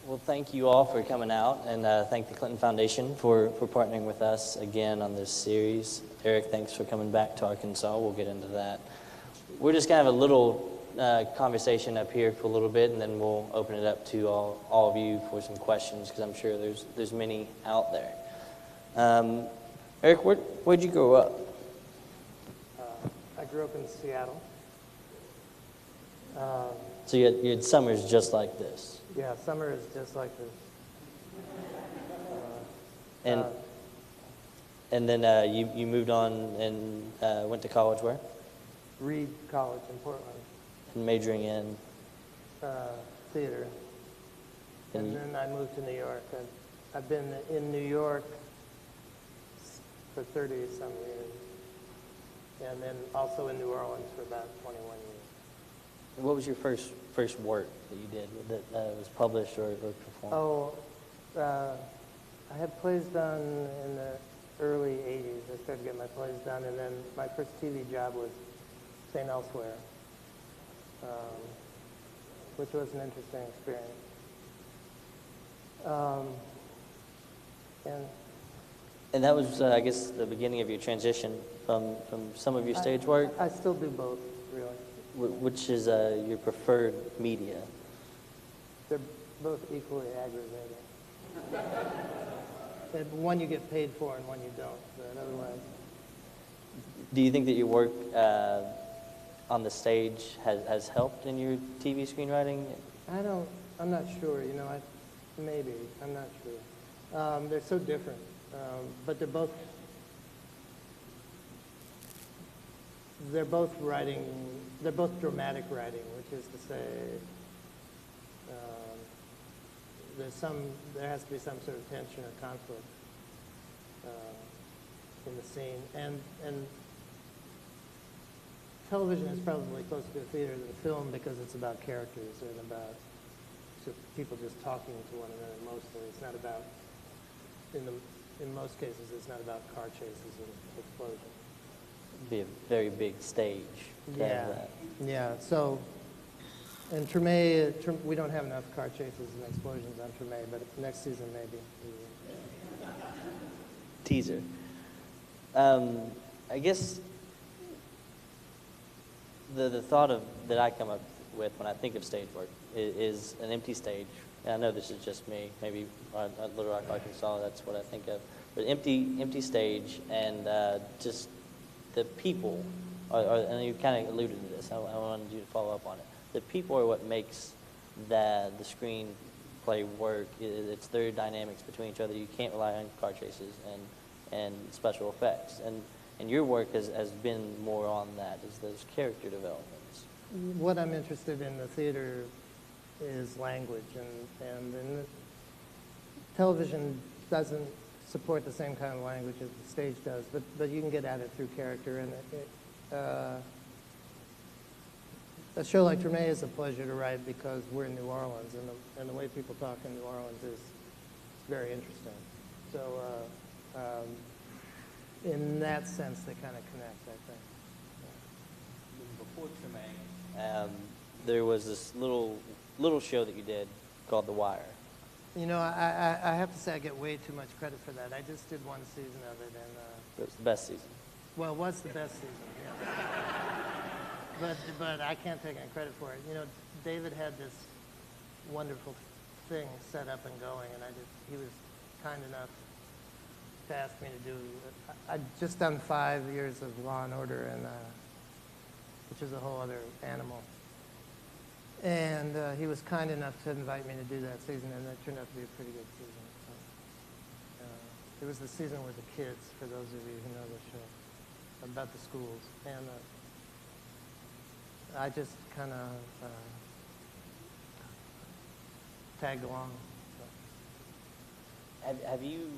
Well, thank you all for coming out, and thank the Clinton Foundation for partnering with us again on this series. Eric, thanks for coming back to Arkansas. We'll get into that. We're just going to have a little conversation up here for a little bit, and then we'll open it up to all of you for some questions, because I'm sure there's many out there. Eric, where'd you grow up? I grew up in Seattle. So you had summers just like this? Yeah, summer is just like this. And then you moved on and went to college where? Reed College in Portland. And majoring in? Theater. And then I moved to New York. I've been in New York for 30-some years. And then also in New Orleans for about 21 years. What was your first work that you did that was published or performed? Oh, I had plays done in the early 80s. I started to get my plays done, and then my first TV job was St. Elsewhere, which was an interesting experience. And that was, I guess, the beginning of your transition from some of your stage work? I still do both, really. Which is your preferred media? They're both equally aggravating. One you get paid for and one you don't, but otherwise. Do you think that your work on the stage has helped in your TV screenwriting? I'm not sure, maybe, I'm not sure. They're so different, but they're both dramatic writing, which is to say, there has to be some sort of tension or conflict in the scene, and television is probably closer to theater than film because it's about characters and about people just talking to one another mostly. It's not about, in most cases, it's not about car chases and explosions. Be a very big stage. Yeah. So, in Treme, we don't have enough car chases and explosions on Treme, but next season maybe. Teaser. I guess the thought that I come up with when I think of stage work is an empty stage. And I know this is just me. Maybe at Little Rock, Arkansas, that's what I think of. But empty stage and just the people, and you kind of alluded to this, I wanted you to follow up on it. The people are what makes the screenplay work. It's their dynamics between each other. You can't rely on car chases and special effects. And your work has been more on that, is those character developments. What I'm interested in the theater is language, and television doesn't support the same kind of language as the stage does, but you can get at it through character. And a show like Treme is a pleasure to write because we're in New Orleans, and the way people talk in New Orleans is very interesting. So in that sense, they kind of connect, I think. Before Treme, there was this little show that you did called The Wire. I have to say I get way too much credit for that. I just did one season of it, and It was the best season. well, it was the best season, yeah. But I can't take any credit for it. David had this wonderful thing set up and going, and he was kind enough to ask me to do. I'd just done 5 years of Law and Order, and which is a whole other animal. And he was kind enough to invite me to do that season, and that turned out to be a pretty good season. So, it was the season with the kids, for those of you who know the show, about the schools. And I just kind of tagged along. So. Have you,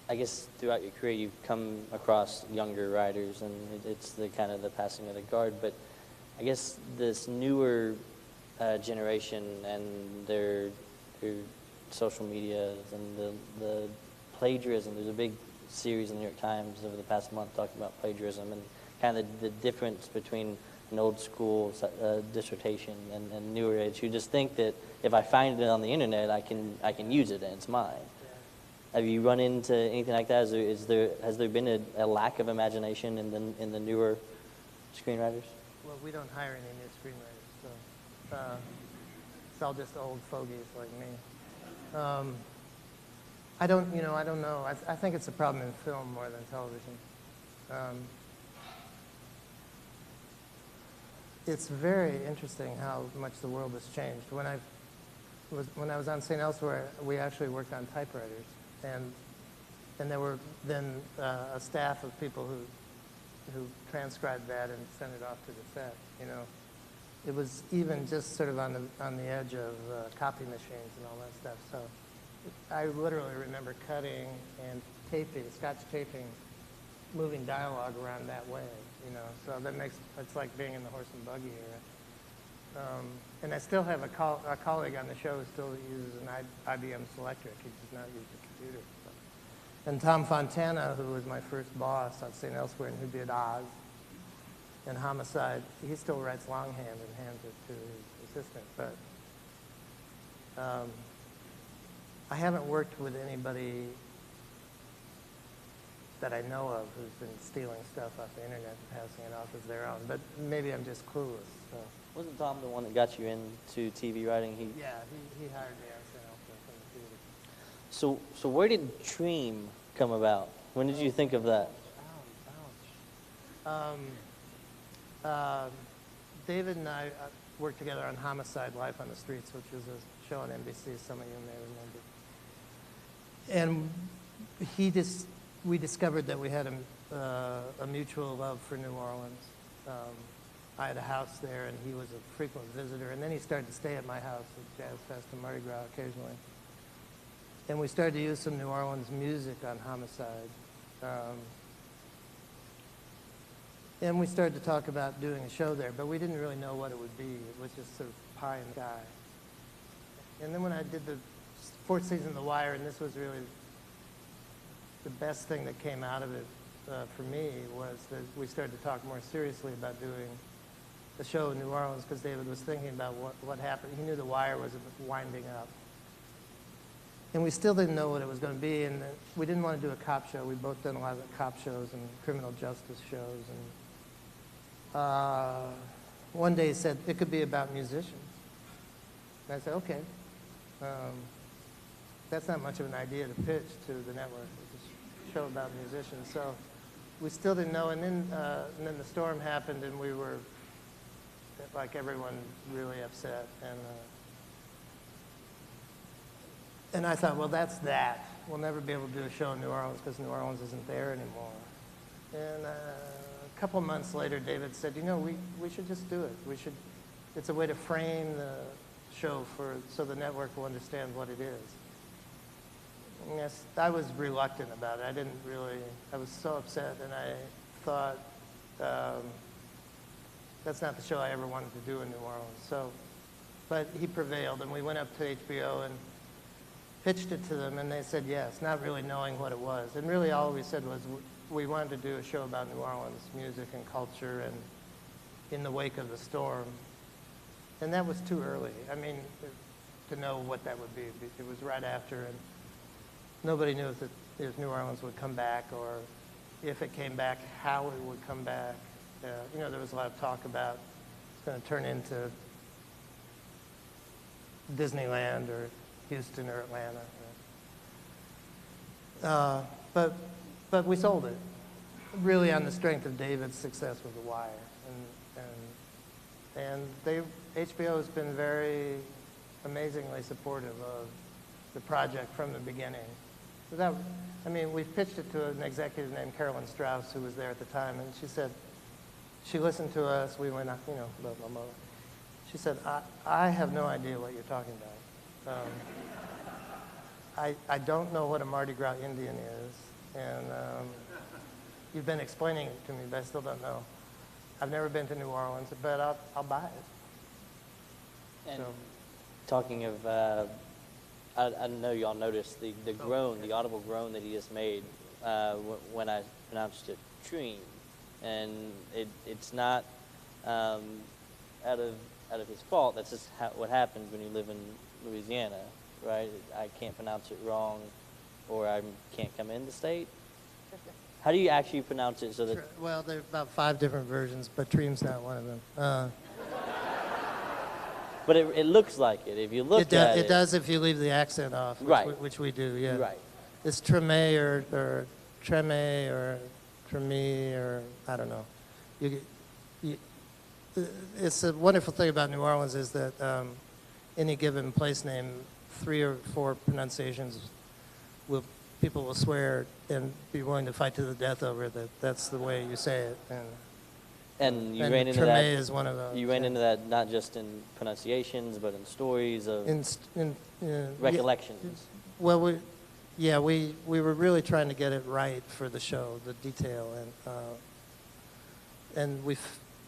I guess throughout your career, you've come across younger writers, and it's the kind of the passing of the guard, but I guess this newer generation and their social media and the plagiarism. There's a big series in the New York Times over the past month talking about plagiarism and kind of the difference between an old school dissertation and newer age who just think that if I find it on the internet, I can use it and it's mine. Yeah. Have you run into anything like that? Has there been a lack of imagination in the newer screenwriters? Well, we don't hire any new screenwriters, so it's all just old fogies like me. I don't know. I think it's a problem in film more than television. It's very interesting how much the world has changed. When I was on St. Elsewhere, we actually worked on typewriters, and there were then a staff of people who transcribed that and sent it off to the set. You know, it was even just sort of on the edge of copy machines and all that stuff. So I literally remember cutting and taping, Scotch taping, moving dialogue around that way. You know, so it's like being in the horse and buggy era. And I still have a colleague on the show who still uses an IBM Selectric. He does not use a computer. And Tom Fontana, who was my first boss on St. Elsewhere and who did Oz and Homicide, he still writes longhand and hands it to his assistant. But I haven't worked with anybody that I know of who's been stealing stuff off the internet and passing it off as their own. But maybe I'm just clueless. So. Wasn't Tom the one that got you into TV writing? Yeah, he hired me on St. Elsewhere from the theater. So where did Treme come about? When did you think of that? David and I worked together on Homicide: Life on the Streets, which was a show on NBC some of you may remember. And we discovered that we had a mutual love for New Orleans. I had a house there, and he was a frequent visitor. And then he started to stay at my house at Jazz Fest and Mardi Gras occasionally. And we started to use some New Orleans music on Homicide. And we started to talk about doing a show there, but we didn't really know what it would be. It was just sort of pie in the sky. And then when I did the fourth season of The Wire, and this was really the best thing that came out of it for me, was that we started to talk more seriously about doing a show in New Orleans, because David was thinking about what happened. He knew The Wire was winding up. And we still didn't know what it was going to be, and we didn't want to do a cop show. We'd both done a lot of cop shows and criminal justice shows. And one day he said, it could be about musicians. And I said, okay. That's not much of an idea to pitch to the network. It's a show about musicians. So we still didn't know, and then the storm happened, and we were, like everyone, really upset. And I thought, well, that's that. We'll never be able to do a show in New Orleans because New Orleans isn't there anymore. And a couple months later, David said, you know, we should just do it. It's a way to frame the show so the network will understand what it is. And yes, I was reluctant about it. I was so upset, and I thought, that's not the show I ever wanted to do in New Orleans. But he prevailed, and we went up to HBO and pitched it to them, and they said yes, not really knowing what it was. And really all we said was we wanted to do a show about New Orleans music and culture and in the wake of the storm. And that was too early. I mean, to know what that would be. It was right after, and nobody knew if New Orleans would come back, or if it came back, how it would come back. You know, there was a lot of talk about it's going to turn into Disneyland or Houston or Atlanta. But we sold it, really on the strength of David's success with The Wire. And HBO has been very amazingly supportive of the project from the beginning. We've pitched it to an executive named Carolyn Strauss, who was there at the time, and she said, she listened to us, we went, blah, blah, blah. She said, I have no idea what you're talking about. I don't know what a Mardi Gras Indian is, and you've been explaining it to me, but I still don't know. I've never been to New Orleans, but I'll buy it. And talking of, I know y'all noticed the groan, the audible groan that he just made when I pronounced it Treme, and it's not out of his fault. That's just what happens when you live in Louisiana, right? I can't pronounce it wrong, or I can't come in the state. How do you actually pronounce it so that? Well, there are about 5 different versions, but Treme's not one of them. But it looks like it. If you look at it. It does if you leave the accent off, which we do, yeah. Right. It's Treme or Treme or Treme or I don't know. It's a wonderful thing about New Orleans is that any given place name, 3 or 4 pronunciations, people will swear and be willing to fight to the death over that. That's the way you say it. And you ran into Treme that. is one of those. You ran into that not just in pronunciations, but in stories of recollections. Well, we were really trying to get it right for the show, the detail, and we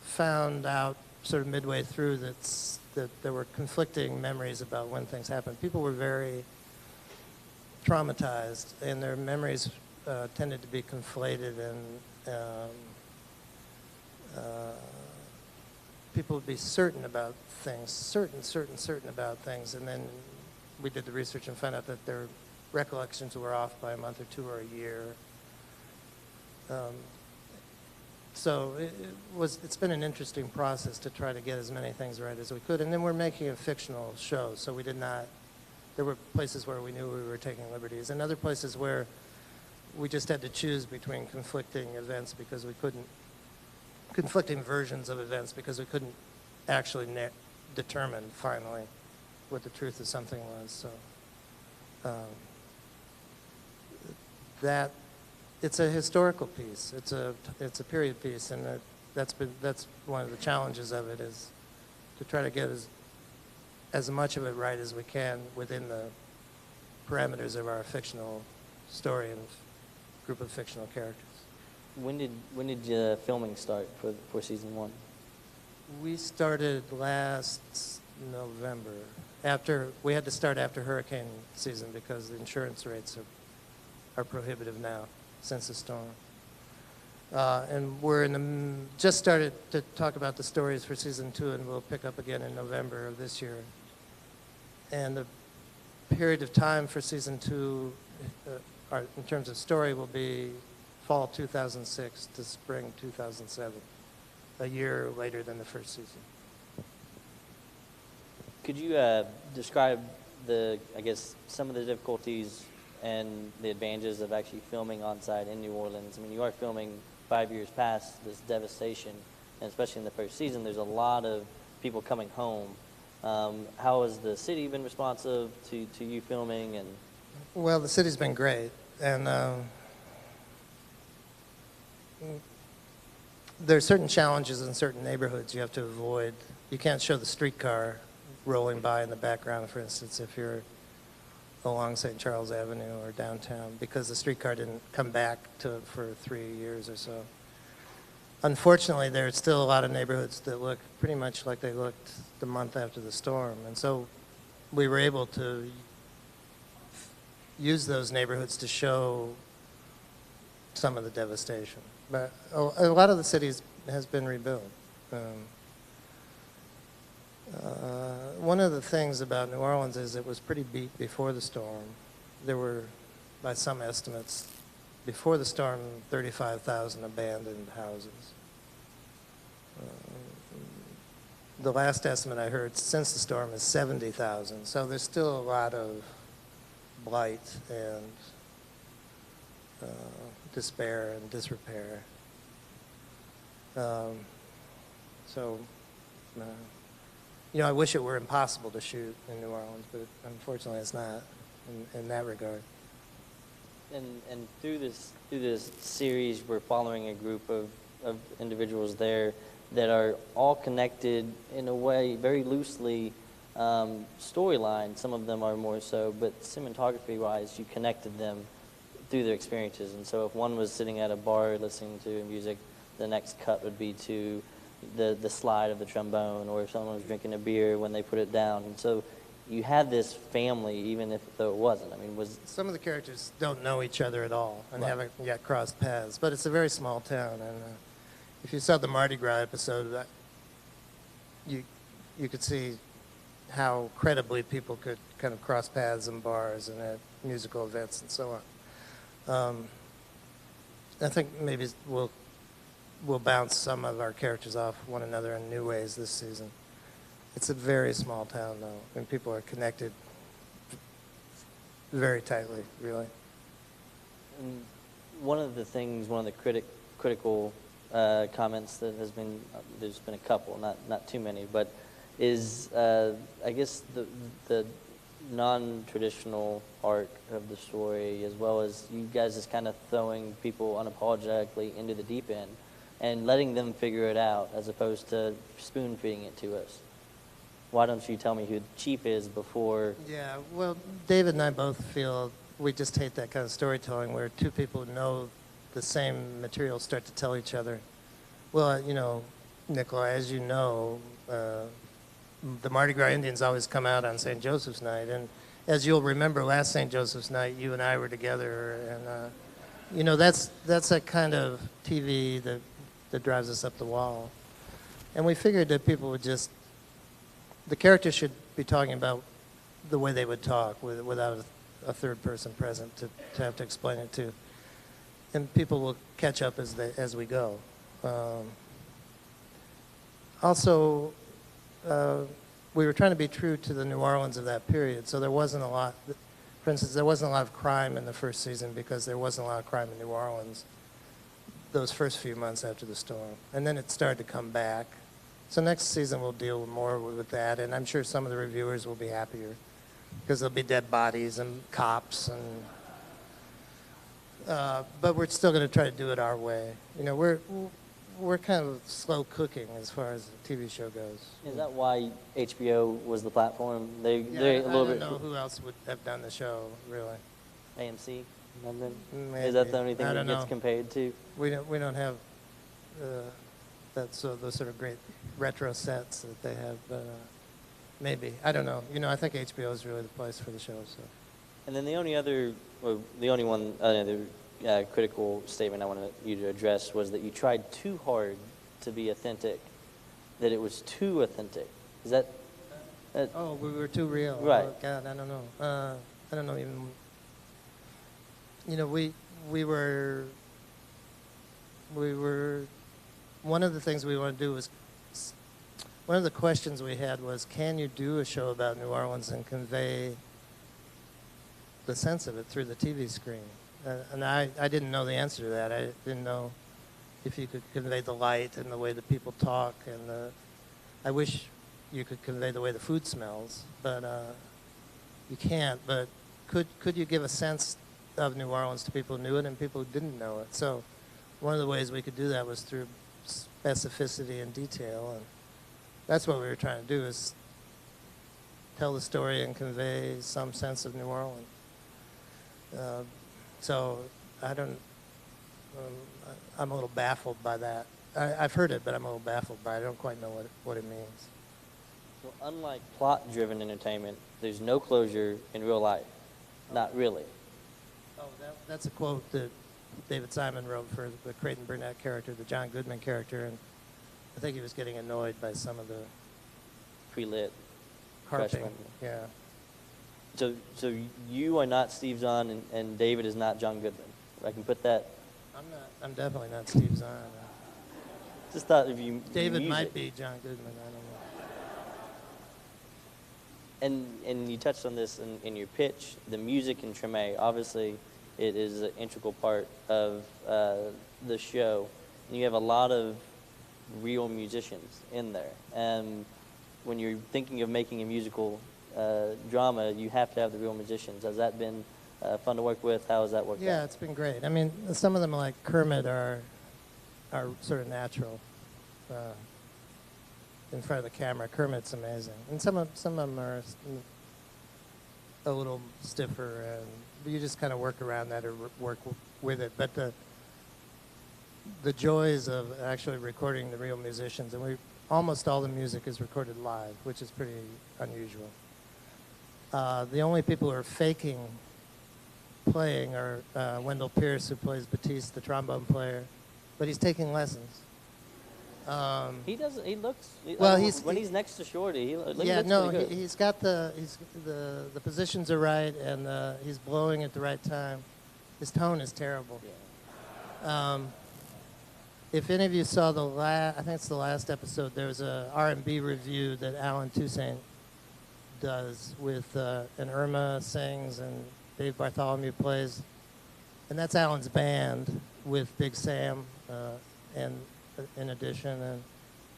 found out sort of midway through that there were conflicting memories about when things happened. People were very traumatized, and their memories tended to be conflated, and people would be certain about things, certain about things, and then we did the research and found out that their recollections were off by a month or 2 or a year. So it's been an interesting process to try to get as many things right as we could. And then we're making a fictional show, so there were places where we knew we were taking liberties, and other places where we just had to choose between conflicting events because we couldn't, conflicting versions of events because we couldn't actually determine finally what the truth of something was. So that it's a historical piece. It's a period piece, and that's one of the challenges of it is to try to get as much of it right as we can within the parameters of our fictional story and group of fictional characters. When did filming start for season 1? We started last November. We had to start after hurricane season because the insurance rates are prohibitive now since the storm. And we're just started to talk about the stories for season 2, and we'll pick up again in November of this year. And the period of time for season 2, in terms of story, will be fall 2006 to spring 2007, a year later than the first season. Could you describe some of the difficulties and the advantages of actually filming on site in New Orleans? I mean, you are filming 5 years past this devastation, and especially in the first season, there's a lot of people coming home. How has the city been responsive to you filming? And well, the city's been great, and there are certain challenges in certain neighborhoods you have to avoid. You can't show the streetcar rolling by in the background, for instance, if you're along St. Charles Avenue or downtown, because the streetcar didn't come back for 3 years or so. Unfortunately, there are still a lot of neighborhoods that look pretty much like they looked the month after the storm, and so we were able to use those neighborhoods to show some of the devastation. But a lot of the city has been rebuilt. One of the things about New Orleans is it was pretty beat before the storm. There were, by some estimates, before the storm, 35,000 abandoned houses. The last estimate I heard since the storm is 70,000. So there's still a lot of blight and despair and disrepair. I wish it were impossible to shoot in New Orleans, but unfortunately it's not in that regard. And through this series, we're following a group of individuals there that are all connected in a way, very loosely, storyline. Some of them are more so, but cinematography-wise, you connected them through their experiences. And so if one was sitting at a bar listening to music, the next cut would be to the slide of the trombone, or if someone was drinking a beer when they put it down. And so you had this family, even though it wasn't. I mean, some of the characters don't know each other at all and right. haven't yet crossed paths, but it's a very small town. And if you saw the Mardi Gras episode, you could see how credibly people could kind of cross paths in bars and at musical events and so on. I think maybe we'll bounce some of our characters off one another in new ways this season. It's a very small town, though, and people are connected very tightly, really. And one of the critical comments that has been, there's been a couple, not too many, but is I guess the non-traditional arc of the story, as well as you guys just kind of throwing people unapologetically into the deep end and letting them figure it out as opposed to spoon-feeding it to us. Why don't you tell me who the chief is before? Yeah, well, David and I both feel we just hate that kind of storytelling where two people who know the same material start to tell each other, well, you know, Nicola, as you know, the Mardi Gras Indians always come out on St. Joseph's Night, and as you'll remember, last St. Joseph's Night, you and I were together, and you know, that's that kind of TV that drives us up the wall. And we figured that people would just, the characters should be talking about the way they would talk without a third person present to have to explain it to. And people will catch up as we go. Also, we were trying to be true to the New Orleans of that period, so there wasn't a lot, for instance, there wasn't a lot of crime in the first season because there wasn't a lot of crime in New Orleans those first few months after the storm. And then it started to come back. So next season we'll deal more with that, and I'm sure some of the reviewers will be happier because there'll be dead bodies and cops, and but we're still going to try to do it our way. You know, we're kind of slow cooking as far as the TV show goes. Is that why HBO was the platform? They're a little bit. I don't know who else would have done the show, really. AMC? Nothing? Maybe. Is that the only thing I that don't gets know. compared to? We don't have those sort of great retro sets that they have. Maybe, I don't know. You know, I think HBO is really the place for the show. So. And then the only critical statement I wanted you to address was that you tried too hard to be authentic, that it was too authentic. Is that Oh, we were too real. Right. Oh, God, I don't know. I don't know even. You know, we were. One of the things we wanted to do was. One of the questions we had was, can you do a show about New Orleans and convey the sense of it through the TV screen? And I didn't know the answer to that. I didn't know if you could convey the light and the way the people talk, and I wish you could convey the way the food smells, but you can't. But could you give a sense of New Orleans to people who knew it and people who didn't know it? So one of the ways we could do that was through specificity and detail, and that's what we were trying to do, is tell the story and convey some sense of New Orleans. So I don't, I'm a little baffled by that. I've heard it, but I'm a little baffled by it. I don't quite know what it means. So unlike plot-driven entertainment, there's no closure in real life. Not really. Oh, that's a quote that David Simon wrote for the Creighton Burnett character, the John Goodman character, and I think he was getting annoyed by some of the Pre-lit harping. freshman. Yeah. So you are not Steve Zahn, and David is not John Goodman. I can put that. I'm definitely not Steve Zahn. Just thought if you. David use might it. be John Goodman. I don't know. And you touched on this in your pitch. The music in Treme, obviously, it is an integral part of the show. And you have a lot of real musicians in there. And when you're thinking of making a musical drama, you have to have the real musicians. Has that been fun to work with? How has that worked out? Yeah, it's been great. I mean, some of them, like Kermit, are sort of natural in front of the camera. Kermit's amazing, and some of them are a little stiffer, and you just kind of work around that or work with it. But the joys of actually recording the real musicians, and almost all the music is recorded live, which is pretty unusual. The only people who are faking playing are Wendell Pierce, who plays Batiste, the trombone player, but he's taking lessons. He doesn't. He looks. Well, when he's next to Shorty, he looks yeah, no, pretty good. he's got the positions are right, and he's blowing at the right time. His tone is terrible. Yeah. If any of you saw I think it's the last episode, there was a R&B review that Alan Toussaint does with, and Irma sings and Dave Bartholomew plays. And that's Alan's band with Big Sam, and in addition, and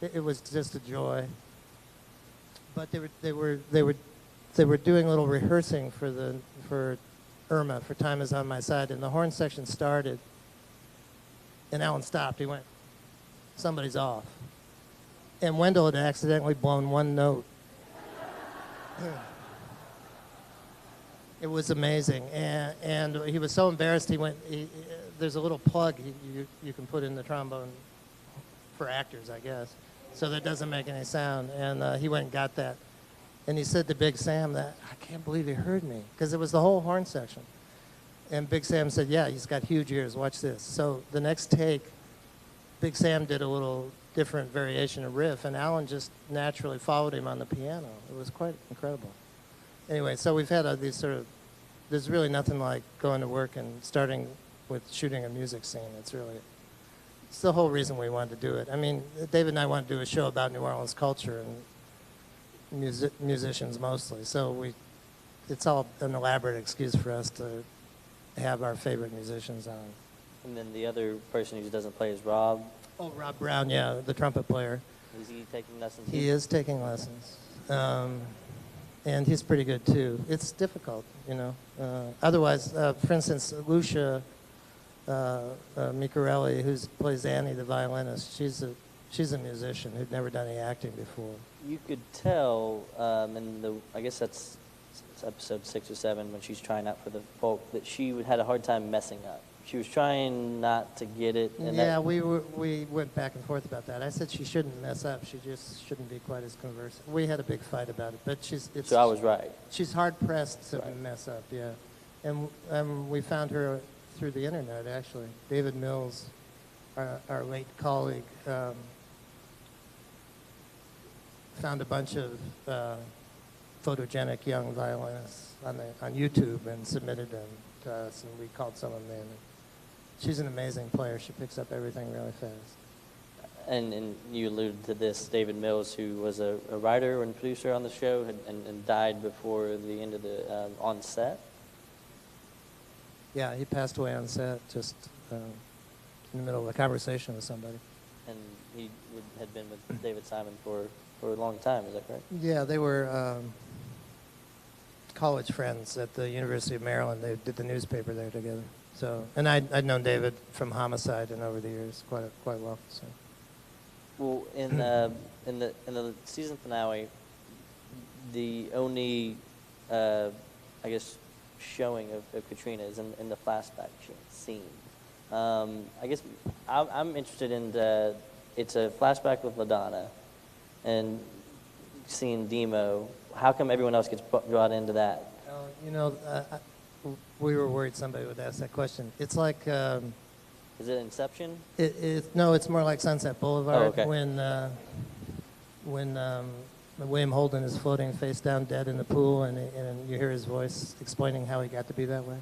it was just a joy. But they were doing a little rehearsing for Irma, for Time Is on My Side, and the horn section started, and Alan stopped. He went, somebody's off. And Wendell had accidentally blown one note. It was amazing, and he was so embarrassed. There's a little plug you can put in the trombone for actors, I guess, so that doesn't make any sound. And he went and got that, and he said to Big Sam that, I can't believe he heard me, because it was the whole horn section. And Big Sam said, yeah, he's got huge ears, watch this. So the next take, Big Sam did a little different variation of riff, and Alan just naturally followed him on the piano. It was quite incredible. Anyway, so we've had these sort of, there's really nothing like going to work and starting with shooting a music scene. It's the whole reason we wanted to do it. I mean, David and I wanted to do a show about New Orleans culture and musicians mostly. So it's all an elaborate excuse for us to have our favorite musicians on. And then the other person who doesn't play is Rob. Oh, Rob Brown, yeah, the trumpet player. Is he taking lessons? He is taking lessons. And he's pretty good, too. It's difficult, you know. Otherwise, for instance, Lucia Micarelli, who plays Annie, the violinist, she's a musician who'd never done any acting before. You could tell I guess that's episode 6 or 7 when she's trying out for the folk, that she had a hard time messing up. She was trying not to get it. And yeah, we went back and forth about that. I said she shouldn't mess up. She just shouldn't be quite as conversant. We had a big fight about it, but so I was right. She's hard pressed to mess up, yeah. And we found her through the internet, actually. David Mills, our late colleague, found a bunch of photogenic young violinists on YouTube and submitted them to us, and we called some of them in. She's an amazing player. She picks up everything really fast. And you alluded to this, David Mills, who was a writer and producer on the show and died before the end of the on set. Yeah, he passed away on set, just in the middle of a conversation with somebody. And he had been with David Simon for a long time, is that correct? Yeah, they were college friends at the University of Maryland. They did the newspaper there together. So, and I'd known David from Homicide and over the years quite well. So. Well, in the season finale, the only I guess showing of Katrina is in the flashback scene. I guess I'm interested in it's a flashback with LaDonna and seeing Demo. How come everyone else gets brought into that? You know, we were worried somebody would ask that question. It's like... is it Inception? No, it's more like Sunset Boulevard. Oh, okay. When William Holden is floating face down dead in the pool, and you hear his voice explaining how he got to be that way.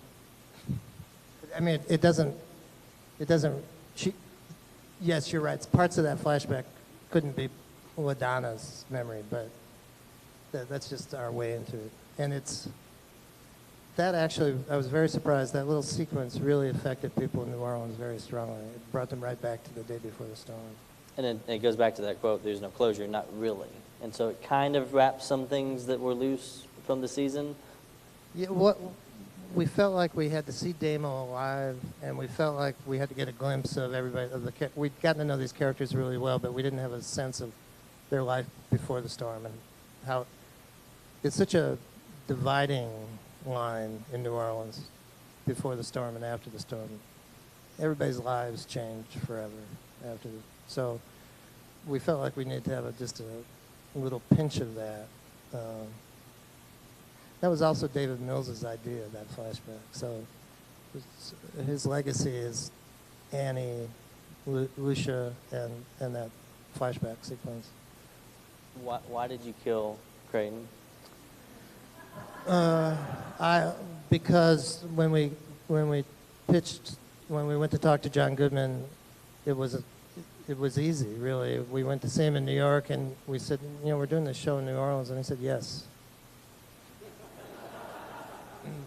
I mean, it doesn't. Yes, you're right. Parts of that flashback couldn't be LaDonna's memory, but that's just our way into it. And that actually, I was very surprised. That little sequence really affected people in New Orleans very strongly. It brought them right back to the day before the storm. And it goes back to that quote, there's no closure, not really. And so it kind of wraps some things that were loose from the season. Yeah, we felt like we had to see Damo alive, and we felt like we had to get a glimpse of everybody. We'd gotten to know these characters really well, but we didn't have a sense of their life before the storm and how it's such a dividing line in New Orleans before the storm and after the storm. Everybody's lives changed forever after. So we felt like we needed to have just a little pinch of that. That was also David Mills's idea, that flashback. So his legacy is Annie, Lucia, and that flashback sequence. Why did you kill Creighton? Because when we went to talk to John Goodman, it was easy, really. We went to see him in New York, and we said, we're doing this show in New Orleans, and he said yes.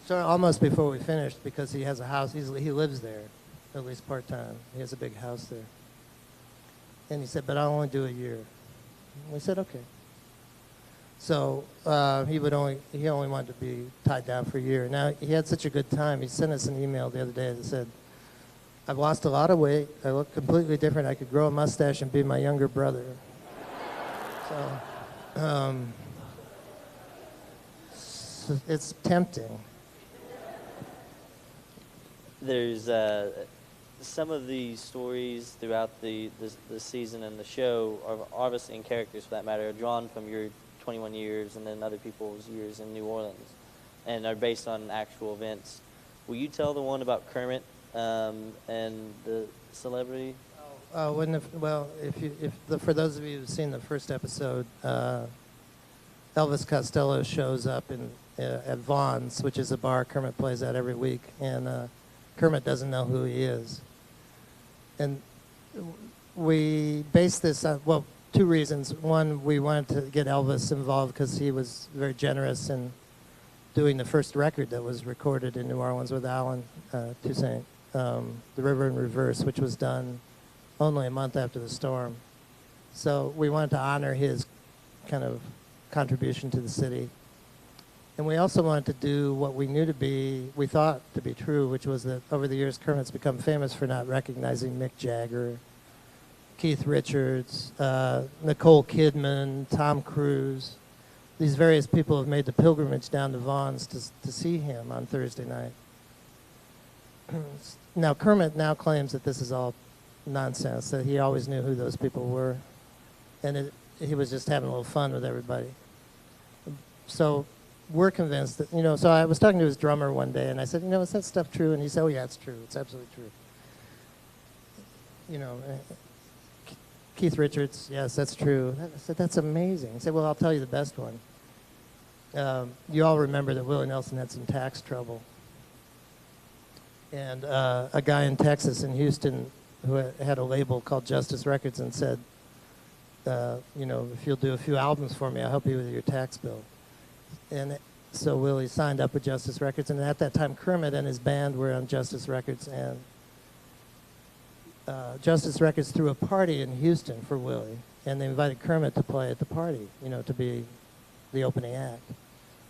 So almost before we finished, because he has a house, he lives there, at least part-time. He has a big house there. And he said, but I'll only do a year. And we said, okay. So he only wanted to be tied down for a year. Now, he had such a good time. He sent us an email the other day that said, I've lost a lot of weight. I look completely different. I could grow a mustache and be my younger brother. So it's tempting. There's some of the stories throughout the season and the show, are obviously, in characters for that matter, are drawn from your 21 years and then other people's years in New Orleans, and are based on actual events. Will you tell the one about Kermit and the celebrity? For those of you who've seen the first episode, Elvis Costello shows up at Vaughn's, which is a bar Kermit plays at every week, and Kermit doesn't know who he is. And we based this on, two reasons. One, we wanted to get Elvis involved because he was very generous in doing the first record that was recorded in New Orleans with Alan Toussaint, The River in Reverse, which was done only a month after the storm. So we wanted to honor his kind of contribution to the city. And we also wanted to do what we thought to be true, which was that over the years, Kermit's become famous for not recognizing Mick Jagger, Keith Richards, Nicole Kidman, Tom Cruise. These various people have made the pilgrimage down to Vaughn's to see him on Thursday night. Now, Kermit now claims that this is all nonsense, that he always knew who those people were, and he was just having a little fun with everybody. So we're convinced that, so I was talking to his drummer one day, and I said, is that stuff true? And he said, oh, yeah, it's true. It's absolutely true. Keith Richards, yes, that's true. I said, that's amazing. He said, well, I'll tell you the best one. You all remember that Willie Nelson had some tax trouble. And a guy in Texas, in Houston, who had a label called Justice Records, and said, if you'll do a few albums for me, I'll help you with your tax bill. And so Willie signed up with Justice Records, and at that time, Kermit and his band were on Justice Records, and Justice Records threw a party in Houston for Willie, and they invited Kermit to play at the party, to be the opening act.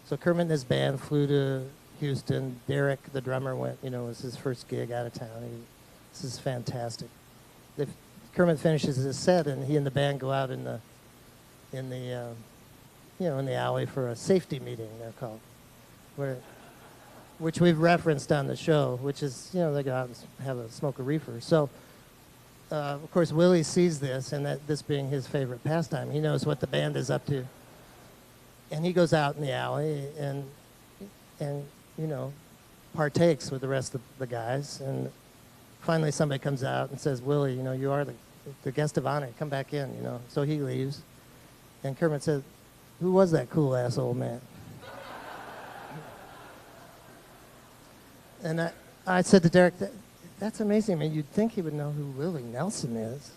So Kermit and his band flew to Houston. Derek, the drummer, went, it was his first gig out of town. This is fantastic. Kermit finishes his set, and he and the band go out in the alley for a safety meeting, they're called, which we've referenced on the show, which is, they go out and smoke a reefer. So, of course, Willie sees this, and this being his favorite pastime, he knows what the band is up to. And he goes out in the alley and partakes with the rest of the guys. And finally somebody comes out and says, Willie, you are the guest of honor. Come back in, So he leaves. And Kermit said, who was that cool-ass old man? And I said to Derek, that's amazing. I mean, you'd think he would know who Willie Nelson is.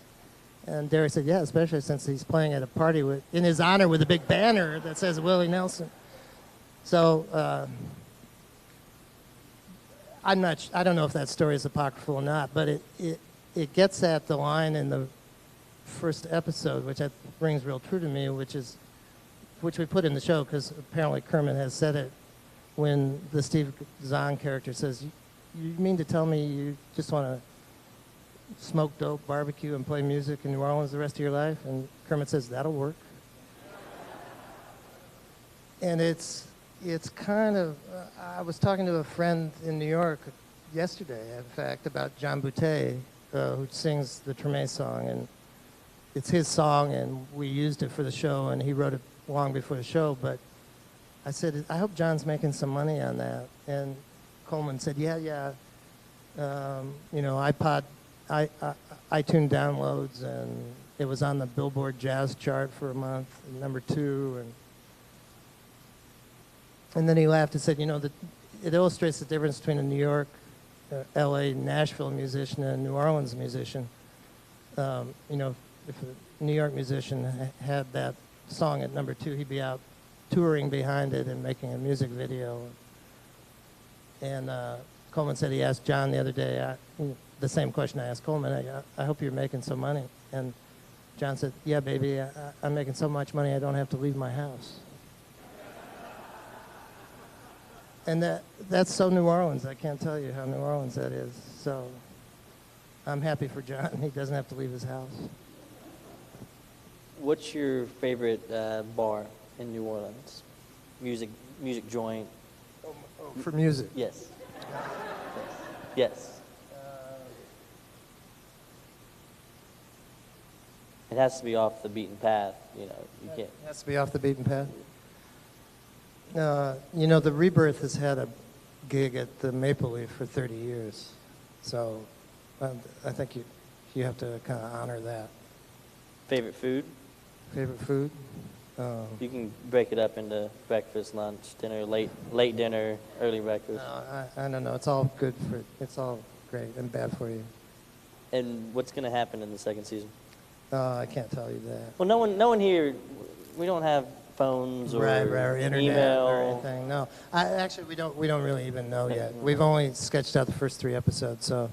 And Derek said, yeah, especially since he's playing at a party in his honor with a big banner that says Willie Nelson. So I don't know if that story is apocryphal or not, but it gets at the line in the first episode, which rings real true to me, which we put in the show because apparently Kermit has said it when the Steve Zahn character says, you mean to tell me you just want to smoke dope, barbecue, and play music in New Orleans the rest of your life? And Kermit says, that'll work. And it's kind of, I was talking to a friend in New York yesterday, in fact, about John Boutte, who sings the Treme song, and it's his song, and we used it for the show, and he wrote it long before the show, but I said, I hope John's making some money on that. And Coleman said, yeah. iTunes downloads and it was on the Billboard Jazz chart for a month, #2, and then he laughed and said, you know, that it illustrates the difference between a New York, L.A., Nashville musician and a New Orleans musician. You know, if a New York musician had that song at #2, he'd be out touring behind it and making a music video. And Coleman said he asked John the other day, the same question I asked Coleman, I hope you're making some money. And John said, yeah, baby, I'm making so much money I don't have to leave my house. And that's so New Orleans. I can't tell you how New Orleans that is. So I'm happy for John. He doesn't have to leave his house. What's your favorite bar in New Orleans? Music joint? For music? Yes. Yes. It has to be off the beaten path, you know. You can't. It has to be off the beaten path. You know, the Rebirth has had a gig at the Maple Leaf for 30 years. So I think you have to kind of honor that. Favorite food? Favorite food? You can break it up into breakfast, lunch, dinner, late dinner, early breakfast. I don't know. It's all good for. It's all great and bad for you. And what's going to happen in the second season? I can't tell you that. Well, no one here. We don't have phones or or internet email or anything. No, actually we don't really even know yet. We've only sketched out the first 3 episodes, so.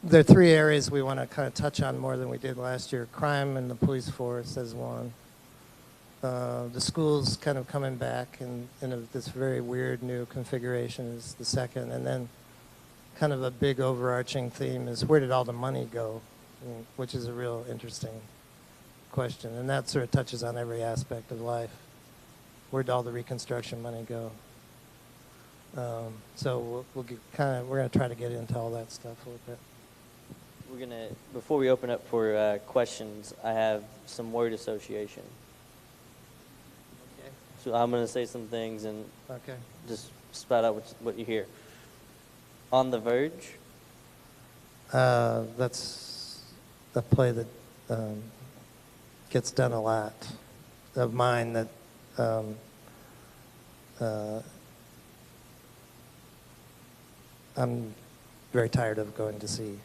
There are 3 areas we want to kind of touch on more than we did last year. Crime and the police force as one. The schools kind of coming back in this very weird new configuration is the second. And then kind of a big overarching theme is where did all the money go, which is a real interesting question. And that sort of touches on every aspect of life. Where did all the Reconstruction money go? So we're going to try to get into all that stuff a little bit. Before we open up for questions, I have some word association. Okay. So I'm going to say some things and just spout out what you hear. On the Verge. That's a play that gets done a lot. Of mine that I'm very tired of going to see.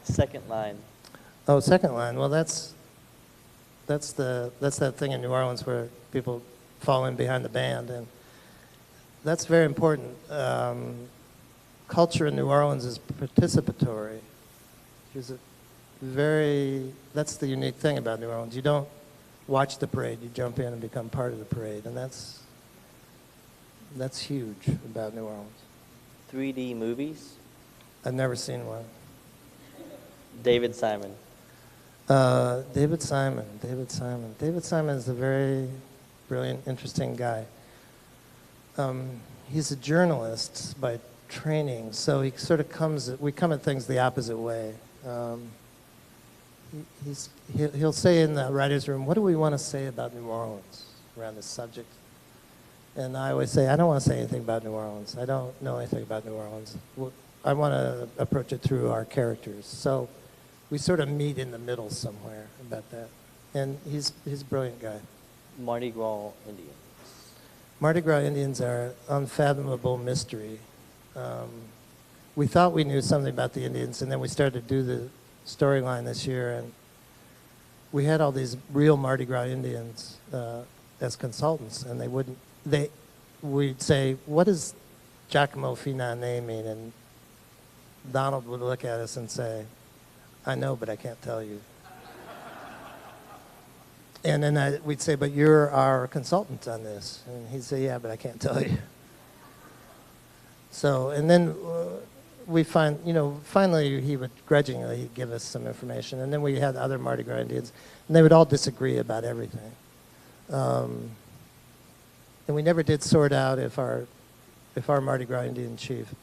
Second line. Oh, second line. Well, that's that thing in New Orleans where people fall in behind the band, and that's very important. Culture in New Orleans is participatory. That's the unique thing about New Orleans. You don't watch the parade, you jump in and become part of the parade, and that's huge about New Orleans. 3D movies. I've never seen one. David Simon. David Simon is a very brilliant, interesting guy. He's a journalist by training, so he sort of we come at things the opposite way. He'll say in the writer's room, what do we want to say about New Orleans around this subject? And I always say, I don't want to say anything about New Orleans. I don't know anything about New Orleans. I want to approach it through our characters. So we sort of meet in the middle somewhere about that. And he's a brilliant guy. Mardi Gras Indians. Mardi Gras Indians are unfathomable mystery. We thought we knew something about the Indians, and then we started to do the storyline this year, and we had all these real Mardi Gras Indians as consultants, and we'd say, what does Giacomo Finane mean? And Donald would look at us and say, I know, but I can't tell you. And then we'd say, but you're our consultant on this. And he'd say, yeah, but I can't tell you. So, and then we find, finally he would grudgingly give us some information. And then we had other Mardi Gras Indians, and they would all disagree about everything. And we never did sort out if our Mardi Gras Indian chief,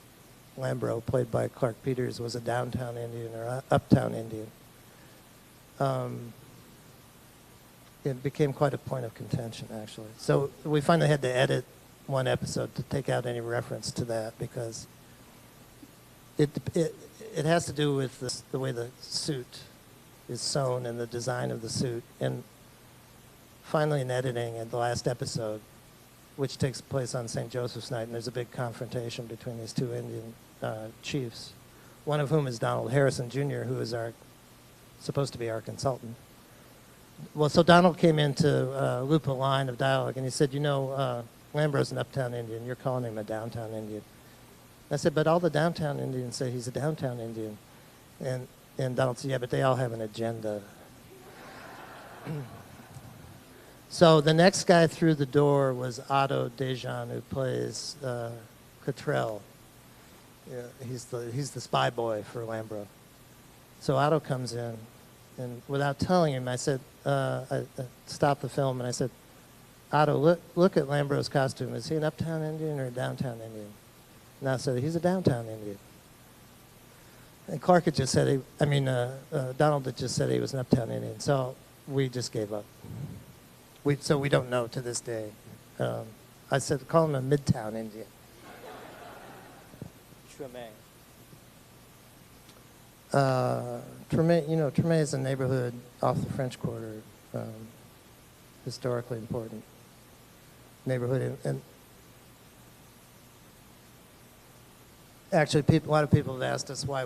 Lambro, played by Clark Peters, was a downtown Indian or an uptown Indian. It became quite a point of contention, actually. So we finally had to edit one episode to take out any reference to that, because it has to do with the way the suit is sewn and the design of the suit. And finally in editing at the last episode, which takes place on St. Joseph's Night, and there's a big confrontation between these two Indian chiefs, one of whom is Donald Harrison Jr., who is supposed to be our consultant. Well, so Donald came in to loop a line of dialogue, and he said, Lambro's an uptown Indian. You're calling him a downtown Indian. I said, but all the downtown Indians say he's a downtown Indian. And Donald said, yeah, but they all have an agenda. So the next guy through the door was Otto Dejan, who plays Cottrell. Yeah, he's the spy boy for Lambro. So Otto comes in, and without telling him, I said, I stopped the film, and I said, Otto, look at Lambro's costume. Is he an uptown Indian or a downtown Indian? And I said, he's a downtown Indian. And Clark had just said, Donald had just said he was an uptown Indian. So we just gave up. So we don't know to this day. I said, call him a Midtown Indian. Treme. Treme is a neighborhood off the French Quarter, historically important neighborhood. And actually, a lot of people have asked us why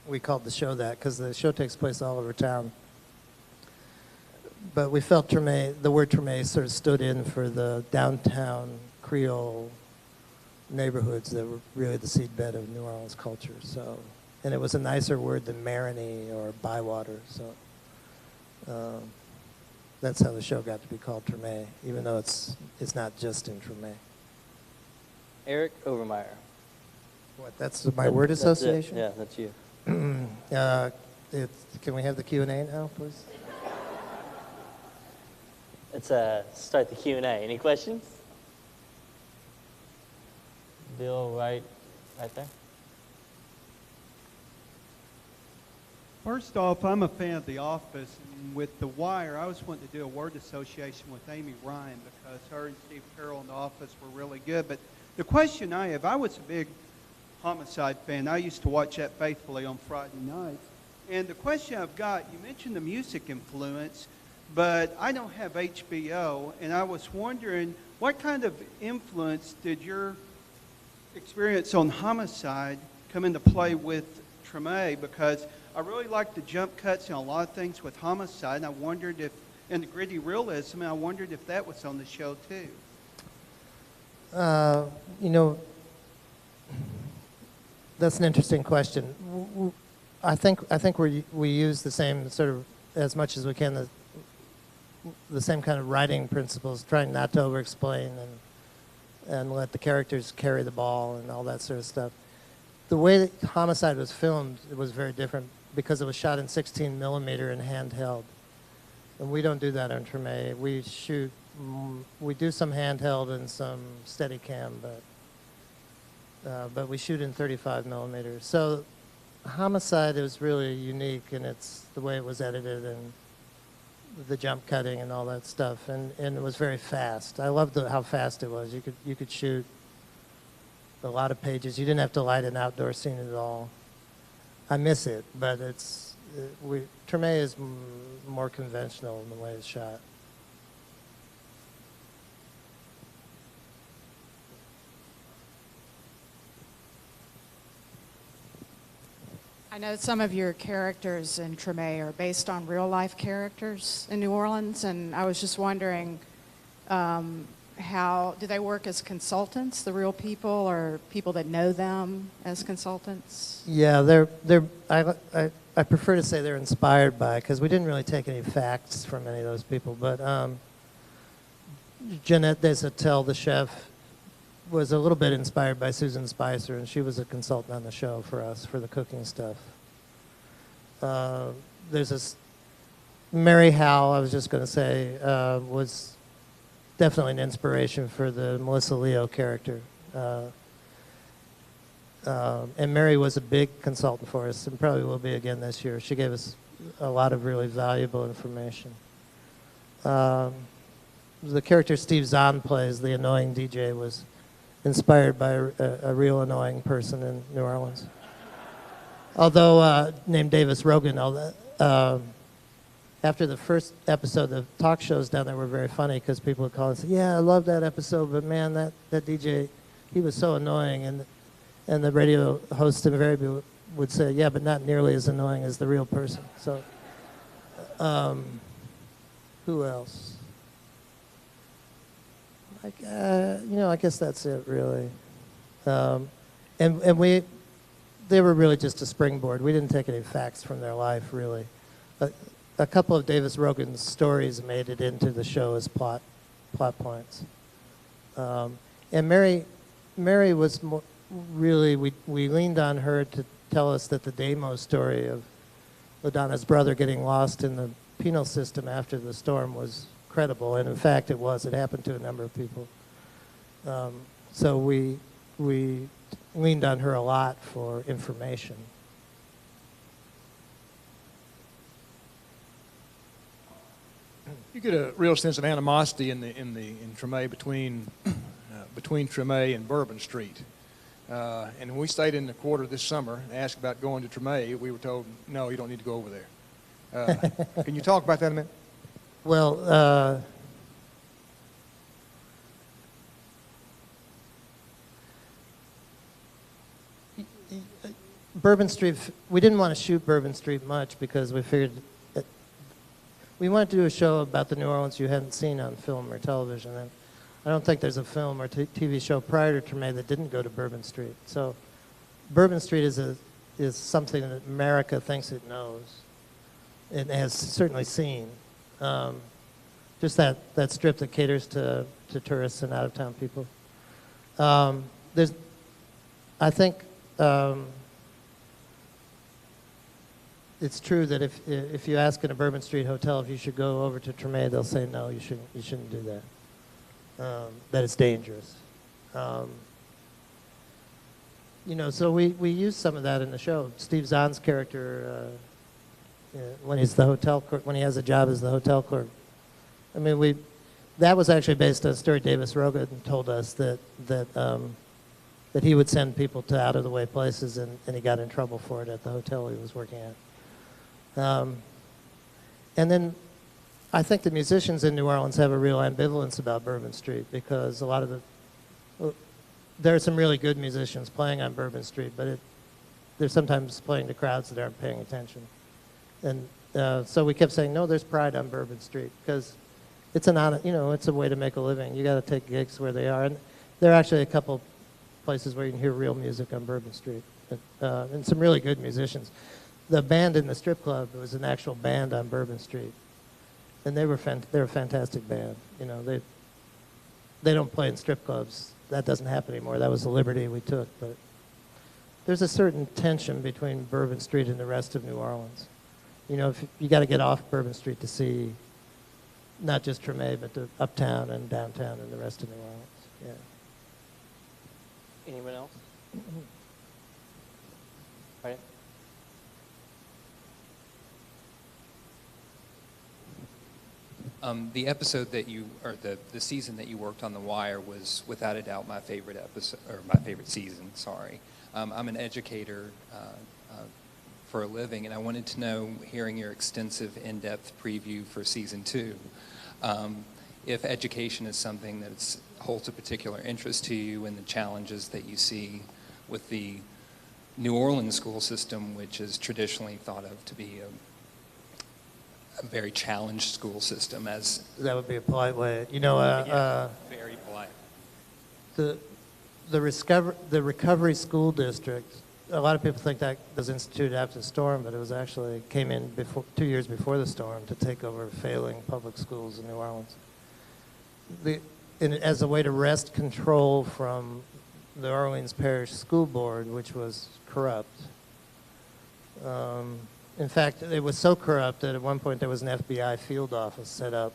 we called the show that, because the show takes place all over town. But we felt the word Treme sort of stood in for the downtown Creole neighborhoods that were really the seedbed of New Orleans culture. So, and it was a nicer word than Marigny or Bywater. So that's how the show got to be called Treme, even though it's not just in Treme. Eric Overmyer. What? That's my word association? Yeah, that's you. Can we have the Q&A now, please? Let's start the Q&A. Any questions? Bill, right there. First off, I'm a fan of The Office. And with The Wire, I was wanting to do a word association with Amy Ryan because her and Steve Carell in The Office were really good. But the question I have, I was a big Homicide fan. I used to watch that faithfully on Friday nights. And the question I've got, you mentioned the music influence, but I don't have HBO, and I was wondering what kind of influence did your experience on Homicide come into play with Treme? Because I really like the jump cuts and a lot of things with Homicide, and I wondered if, and the gritty realism, and I wondered if that was on the show too. That's an interesting question. I think we use the same sort of, as much as we can, the same kind of writing principles, trying not to over-explain and let the characters carry the ball and all that sort of stuff. The way that Homicide was filmed, it was very different because it was shot in 16 millimeter and handheld. And we don't do that on Treme. We do some handheld and some Steadicam, but we shoot in 35 millimeters. So Homicide is really unique, and it's the way it was edited and the jump cutting and all that stuff, and it was very fast. I loved how fast it was. You could shoot a lot of pages. You didn't have to light an outdoor scene at all. I miss it, but Treme is more conventional in the way it's shot. I know some of your characters in Treme are based on real-life characters in New Orleans, and I was just wondering, how do they work as consultants, the real people, or people that know them as consultants? Yeah, I prefer to say they're inspired by, because we didn't really take any facts from any of those people, but Jeanette Desautels, the chef, was a little bit inspired by Susan Spicer, and she was a consultant on the show for us for the cooking stuff. There's this Mary Howe, I was just going to say, was definitely an inspiration for the Melissa Leo character. And Mary was a big consultant for us, and probably will be again this year. She gave us a lot of really valuable information. The character Steve Zahn plays, the annoying DJ, was inspired by a real annoying person in New Orleans. although named Davis Rogan. After the first episode, the talk shows down there were very funny because people would call and say, "Yeah, I love that episode, but man, that DJ, he was so annoying." And the radio host invariably would say, "Yeah, but not nearly as annoying as the real person." So, who else? I guess that's it, really. And they were really just a springboard. We didn't take any facts from their life, really. But a couple of Davis Rogan's stories made it into the show as plot points. And Mary was really, we leaned on her to tell us that the Damo story of LaDonna's brother getting lost in the penal system after the storm was credible, and in fact it was. It happened to a number of people. So we leaned on her a lot for information. You get a real sense of animosity in Treme between Treme and Bourbon Street. And when we stayed in the quarter this summer and asked about going to Treme, we were told, no, you don't need to go over there. Can you talk about that a minute? Well, Bourbon Street, we didn't want to shoot Bourbon Street much because we figured we wanted to do a show about the New Orleans you hadn't seen on film or television. And I don't think there's a film or TV show prior to Treme that didn't go to Bourbon Street. So Bourbon Street is something that America thinks it knows and has certainly seen. Just that strip that caters to tourists and out-of-town people. I think it's true that if you ask in a Bourbon Street hotel if you should go over to Treme, they'll say no, you shouldn't do that. That it's dangerous. So we use some of that in the show. Steve Zahn's character, when he's the hotel clerk, when he has a job as the hotel clerk. I mean, that was actually based on a story Davis Rogan told us that he would send people to out-of-the-way places, and he got in trouble for it at the hotel he was working at. And then I think the musicians in New Orleans have a real ambivalence about Bourbon Street because a lot of there are some really good musicians playing on Bourbon Street, but they're sometimes playing to crowds that aren't paying attention. And so we kept saying, no, there's pride on Bourbon Street because it's it's a way to make a living. You got to take gigs where they are, and there are actually a couple places where you can hear real music on Bourbon Street, and some really good musicians. The band in the strip club was an actual band on Bourbon Street, and they're a fantastic band. They don't play in strip clubs. That doesn't happen anymore. That was a liberty we took. But there's a certain tension between Bourbon Street and the rest of New Orleans. If you got to get off Bourbon Street to see not just Treme, but the uptown and downtown and the rest of New Orleans. Yeah. Anyone else? Right. The episode that the season that you worked on The Wire was without a doubt my favorite episode, or my favorite season, sorry. I'm an educator for a living, and I wanted to know, hearing your extensive, in-depth preview for season 2, if education is something that holds a particular interest to you and the challenges that you see with the New Orleans school system, which is traditionally thought of to be a very challenged school system. As that would be a polite way. very polite. The Recovery School District, a lot of people think that was instituted after the storm, but it was actually came in 2 years before the storm to take over failing public schools in New Orleans. As a way to wrest control from the Orleans Parish School Board, which was corrupt. In fact, it was so corrupt that at one point there was an FBI field office set up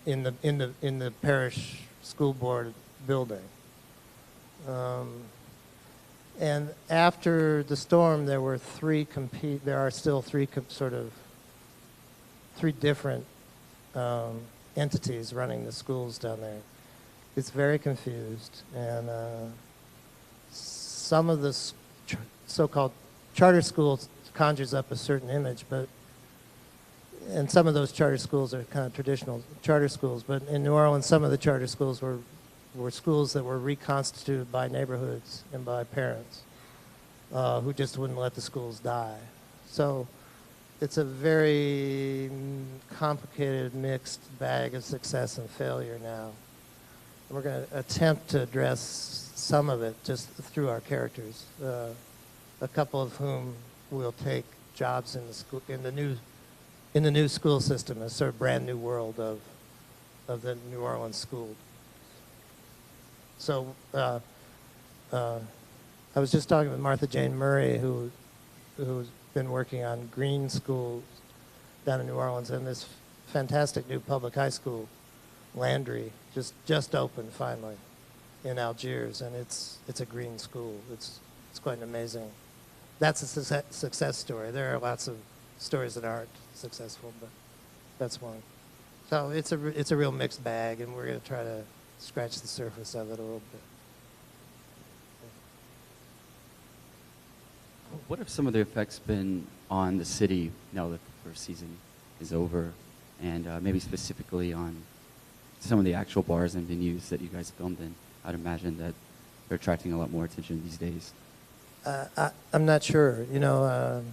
in the parish school board building. And after the storm, there are still three different entities running the schools down there. It's very confused, and some of the so-called charter schools conjures up a certain image, and some of those charter schools are kind of traditional charter schools, but in New Orleans, some of the charter schools were schools that were reconstituted by neighborhoods and by parents who just wouldn't let the schools die. So it's a very complicated, mixed bag of success and failure now. And we're going to attempt to address some of it just through our characters, a couple of whom will take jobs in the school, in the new school system, a sort of brand new world of the New Orleans school. So I was just talking with Martha Jane Murray, who's been working on green schools down in New Orleans, and this fantastic new public high school, Landry, just opened finally in Algiers, and it's a green school. It's quite amazing. That's a success story. There are lots of stories that aren't successful, but that's one. So it's a real mixed bag, and we're going to try to scratch the surface of it a little bit. What have some of the effects been on the city now that the first season is over, and maybe specifically on some of the actual bars and venues that you guys filmed in? I'd imagine that they're attracting a lot more attention these days. I'm not sure. You know,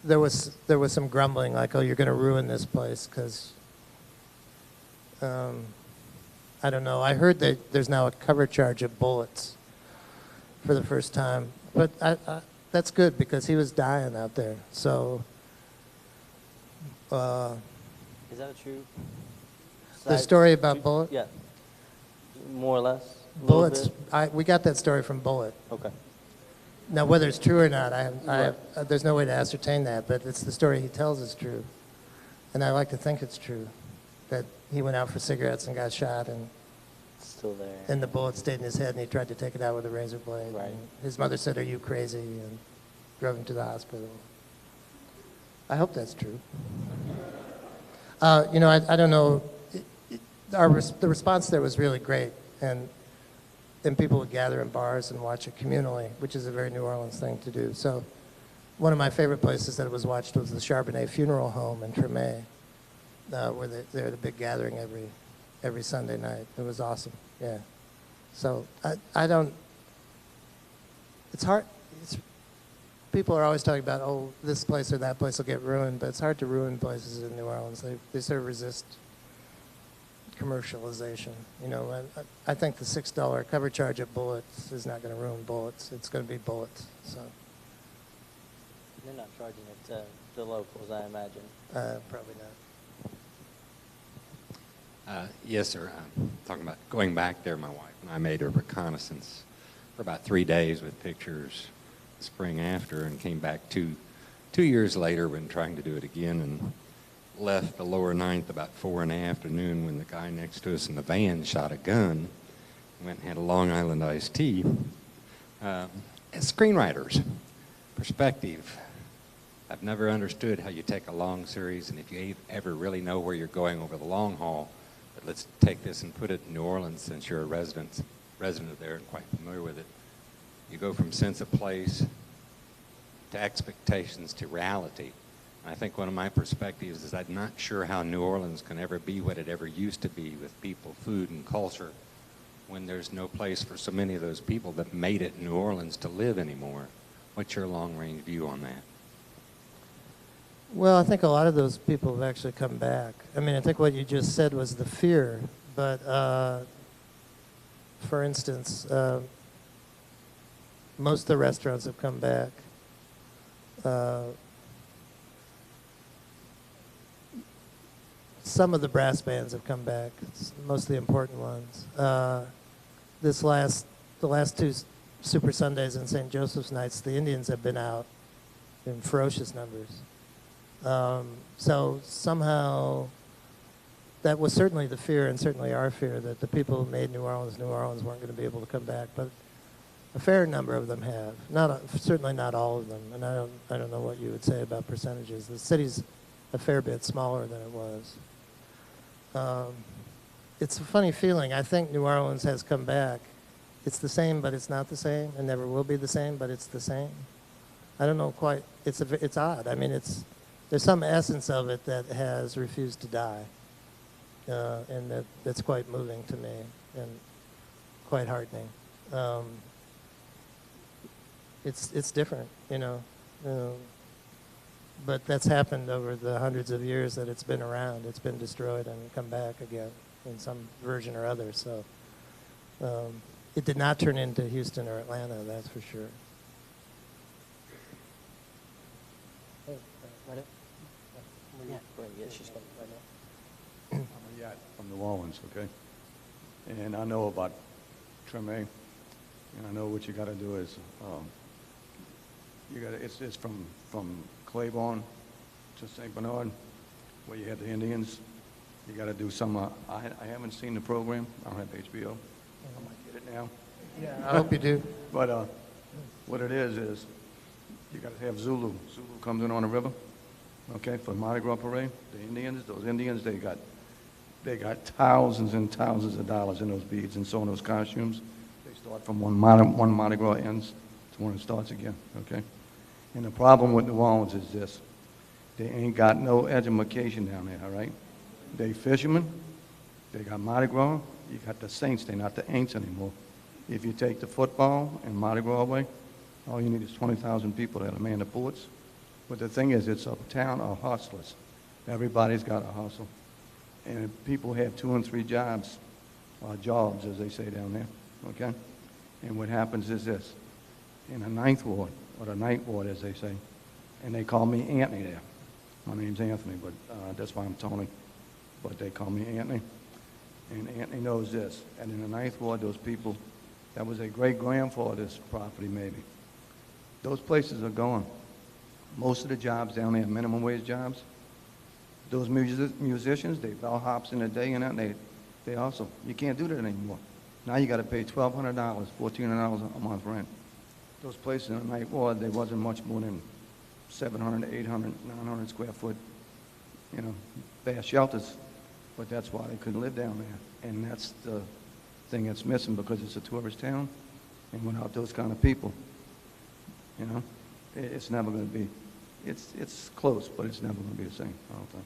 there was some grumbling, like, "Oh, you're going to ruin this place," because I don't know. I heard that there's now a cover charge of bullets for the first time, but that's good because he was dying out there. So, Is that a true? the story about Bullet? Yeah. More or less. A little Bullets. bit? We got that story from Bullet. Okay. Now, whether it's true or not, Right. there's no way to ascertain that, but it's the story he tells is true. And I like to think it's true, that he went out for cigarettes and got shot, and Still there. the bullet stayed in his head, and he tried to take it out with a razor blade. Right. And his mother said, "Are you crazy?" and drove him to the hospital. I hope that's true. You know, I don't know. The response there was really great, and people would gather in bars and watch it communally, which is a very New Orleans thing to do. So one of my favorite places that it was watched was the Charbonnet Funeral Home in Treme, where they had a big gathering every Sunday night. It was awesome, yeah. So I don't, it's hard, people are always talking about, "Oh, this place or that place will get ruined," but it's hard to ruin places in New Orleans. They sort of resist commercialization. You know, I think the $6 cover charge at Bullets is not going to ruin Bullets. It's going to be Bullets. So They're not charging it to the locals, I imagine. probably not. Yes, sir. I'm talking about going back there. My wife and I made a reconnaissance for about 3 days with pictures the spring after, and came back two years later when trying to do it again, and left the lower ninth about 4 in the afternoon when the guy next to us in the van shot a gun. Went and had a Long Island iced tea. As screenwriters, perspective. I've never understood how you take a long series, and if you ever really know where you're going over the long haul, but let's take this and put it in New Orleans, since you're a resident of there and quite familiar with it. You go from sense of place to expectations to reality. And I think one of my perspectives is I'm not sure how New Orleans can ever be what it ever used to be with people, food, and culture, when there's no place for so many of those people that made it in New Orleans to live anymore. What's your long-range view on that? Well, I think a lot of those people have actually come back. I mean, I think what you just said was the fear, but for instance, most of the restaurants have come back. Some of the brass bands have come back, most of the important ones. The last two Super Sundays and St. Joseph's Nights, the Indians have been out in ferocious numbers. So somehow, that was certainly the fear, and certainly our fear, that the people who made New Orleans weren't going to be able to come back. But a fair number of them have. Certainly not all of them, and I don't know what you would say about percentages. The city's a fair bit smaller than it was. It's a funny feeling. I think New Orleans has come back it's the same, but it's not the same, and never will be the same, but it's the same. I don't know quite. It's odd. I mean, there's some essence of it that has refused to die, and that's quite moving to me and quite heartening. It's different, you know, but that's happened over the hundreds of years that it's been around. It's been destroyed and come back again in some version or other. So it did not turn into Houston or Atlanta, that's for sure. Right up? Yeah, go ahead. Yeah, she's coming right now. I'm a yacht from New Orleans, okay? And I know about Treme, and I know what you got to do is, it's from Claiborne to St. Bernard, where you have the Indians. You got to do some, I haven't seen the program. I don't have HBO. I might get it now. Yeah, I hope you do. But what it is you got to have Zulu. Zulu comes in on the river, okay, for Mardi Gras parade. The Indians, those Indians, they got thousands and thousands of dollars in those beads and so in those costumes. They start from one Mardi Gras ends to when it starts again, okay? And the problem with New Orleans is this. They ain't got no education down there, all right? They fishermen. They got Mardi Gras. You got the Saints. They're not the Aints anymore. If you take the football and Mardi Gras away, all you need is 20,000 people that man the ports. But the thing is, it's a town of hustlers. Everybody's got a hustle. And people have 2 and 3 jobs, jobs, as they say down there, okay? And what happens is this. In the 9th Ward, or the 9th Ward, as they say, and they call me Anthony there. My name's Anthony, but that's why I'm Tony. But they call me Anthony. And Anthony knows this. And in the 9th Ward, those people, that was a great-grandfather's property, maybe. Those places are gone. Most of the jobs down there are minimum wage jobs. Those musicians, they bellhops in the day and that, they also, you can't do that anymore. Now you got to pay $1,200, $1,400 a month rent. Those places in the 9th Ward, they wasn't much more than 700, 800, 900 square foot, you know, bare shelters. But that's why they couldn't live down there. And that's the thing that's missing because it's a tourist town. And without those kind of people, you know, it's never going to be, it's close, but it's never going to be the same, I don't think.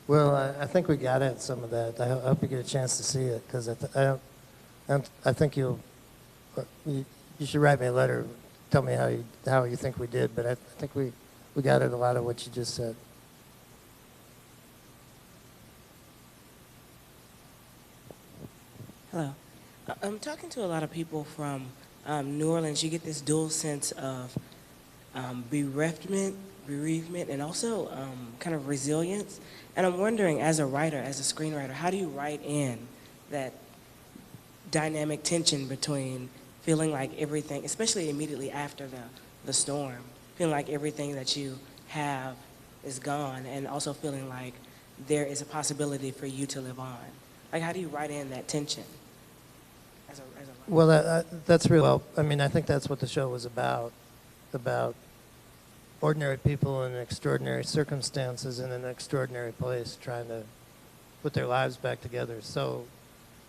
Well, I think we got at some of that. I hope you get a chance to see it because I think you should write me a letter, tell me how you think we did. But I think we got at a lot of what you just said. Hello. I'm talking to a lot of people from New Orleans. You get this dual sense of bereavement, and also kind of resilience. And I'm wondering, as a writer, as a screenwriter, how do you write in that dynamic tension between feeling like everything, especially immediately after the storm, feeling like everything that you have is gone, and also feeling like there is a possibility for you to live on? Like, how do you write in that tension? Well, that's real. Well, I mean, I think that's what the show was about ordinary people in extraordinary circumstances in an extraordinary place trying to put their lives back together. So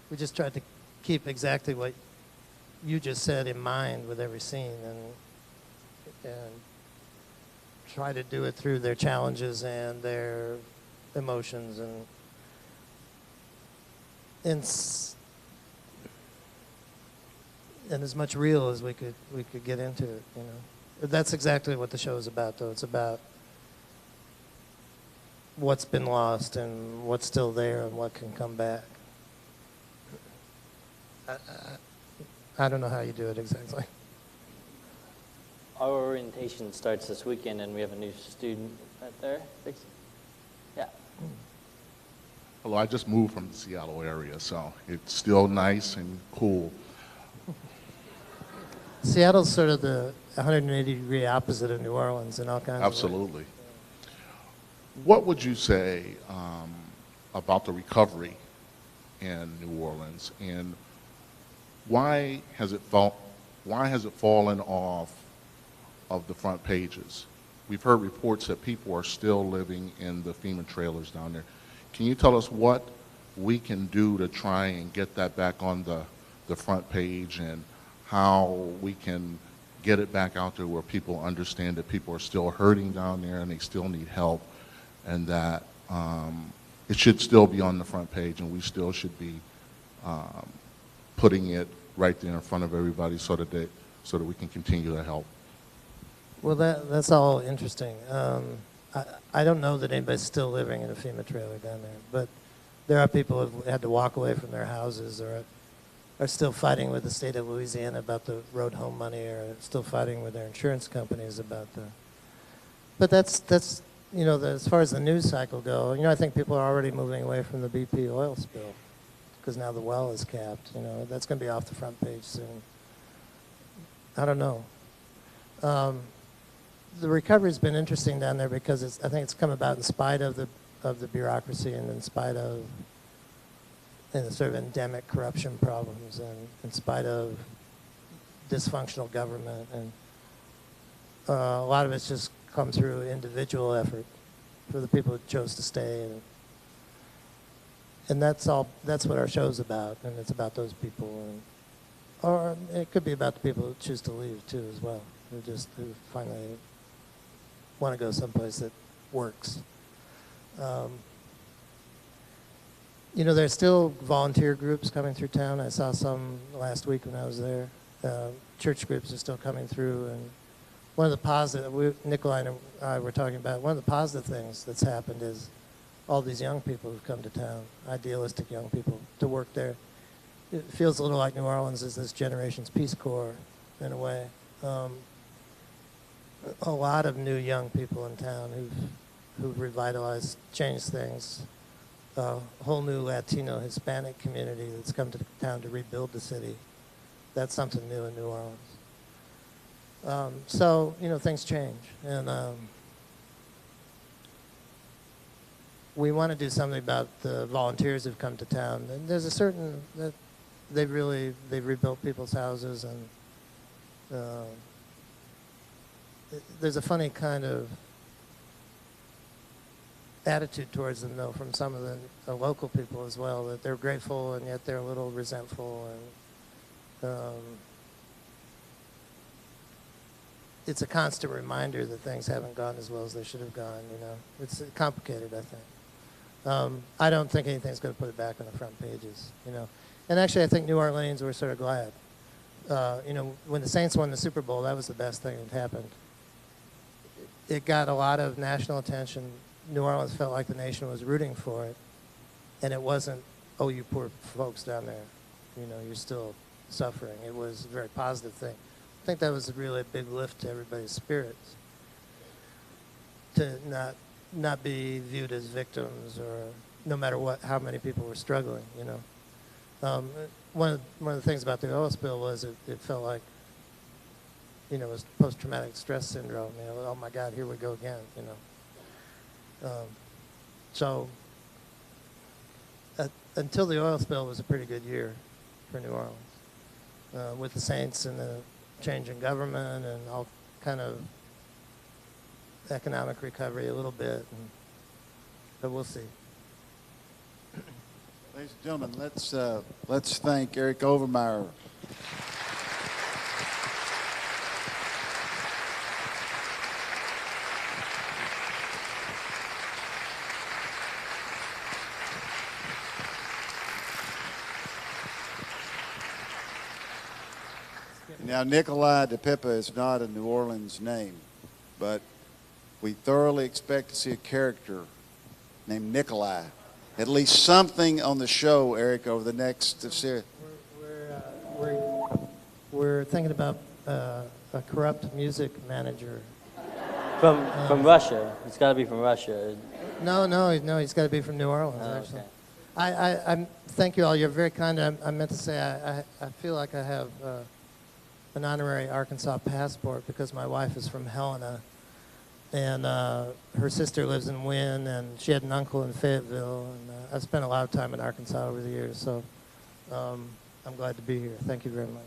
we just tried to keep exactly what you just said in mind with every scene and try to do it through their challenges and their emotions and as much real as we could get into it, you know. That's exactly what the show is about, though. It's about what's been lost and what's still there and what can come back. I don't know how you do it exactly. Our orientation starts this weekend, and we have a new student right there. Yeah. Hello, I just moved from the Seattle area, so it's still nice and cool. Seattle's sort of the 180-degree opposite of New Orleans in all kinds of ways. Absolutely. What would you say about the recovery in New Orleans, and why has it fallen off of the front pages? We've heard reports that people are still living in the FEMA trailers down there. Can you tell us what we can do to try and get that back on the front page, and how we can get it back out there where people understand that people are still hurting down there and they still need help, and that it should still be on the front page, and we still should be putting it right there in front of everybody so that we can continue to help. Well, that's all interesting. I don't know that anybody's still living in a FEMA trailer down there, but there are people who've had to walk away from their houses, or are still fighting with the state of Louisiana about the road home money, or still fighting with their insurance companies about the. But that's you know, as far as the news cycle go, you know, I think people are already moving away from the BP oil spill because now the well is capped. You know, that's going to be off the front page soon. I don't know. The recovery's been interesting down there because I think it's come about in spite of the bureaucracy and in spite of the sort of endemic corruption problems and in spite of dysfunctional government, and a lot of it's just come through individual effort for the people who chose to stay, and that's what our show's about, and it's about those people, or it could be about the people who choose to leave too as well, who finally want to go someplace that works. You know, there's still volunteer groups coming through town. I saw some last week when I was there. Church groups are still coming through, and one of the positive, Nikolai and I were talking about, one of the positive things that's happened is all these young people who've come to town, idealistic young people, to work there. It feels a little like New Orleans is this generation's Peace Corps in a way. A lot of new young people in town who've revitalized, changed things. A whole new Latino, Hispanic community that's come to town to rebuild the city. That's something new in New Orleans. So, you know, things change. And we want to do something about the volunteers who've come to town. And there's a certain, that they've rebuilt people's houses, and there's a funny kind of attitude towards them, though, from some of the local people as well, that they're grateful and yet they're a little resentful, and it's a constant reminder that things haven't gone as well as they should have gone. You know, it's complicated, I think. I don't think anything's going to put it back on the front pages. You know, and actually, I think New Orleans, we're sort of glad. You know, when the Saints won the Super Bowl, that was the best thing that happened. It got a lot of national attention. New Orleans felt like the nation was rooting for it, and it wasn't, oh, you poor folks down there, you know, you're still suffering. It was a very positive thing. I think that was really a big lift to everybody's spirits, to not be viewed as victims, or no matter how many people were struggling, you know. One of the things about the oil spill was it felt like, you know, it was post-traumatic stress syndrome. You know, oh my God, here we go again, you know. So until the oil spill, was a pretty good year for New Orleans, with the Saints and the change in government and all kind of economic recovery a little bit, but we'll see. Ladies and gentlemen, let's thank Eric Overmyer. Now, Nikolai DePippa is not a New Orleans name, but we thoroughly expect to see a character named Nikolai. At least something on the show, Eric, over the next series. We're thinking about a corrupt music manager. From Russia. It's got to be from Russia. No, he's got to be from New Orleans, actually. Okay. Thank you all. You're very kind. I meant to say I feel like I have an honorary Arkansas passport because my wife is from Helena, and her sister lives in Wynne, and she had an uncle in Fayetteville, and I've spent a lot of time in Arkansas over the years, so I'm glad to be here. Thank you very much.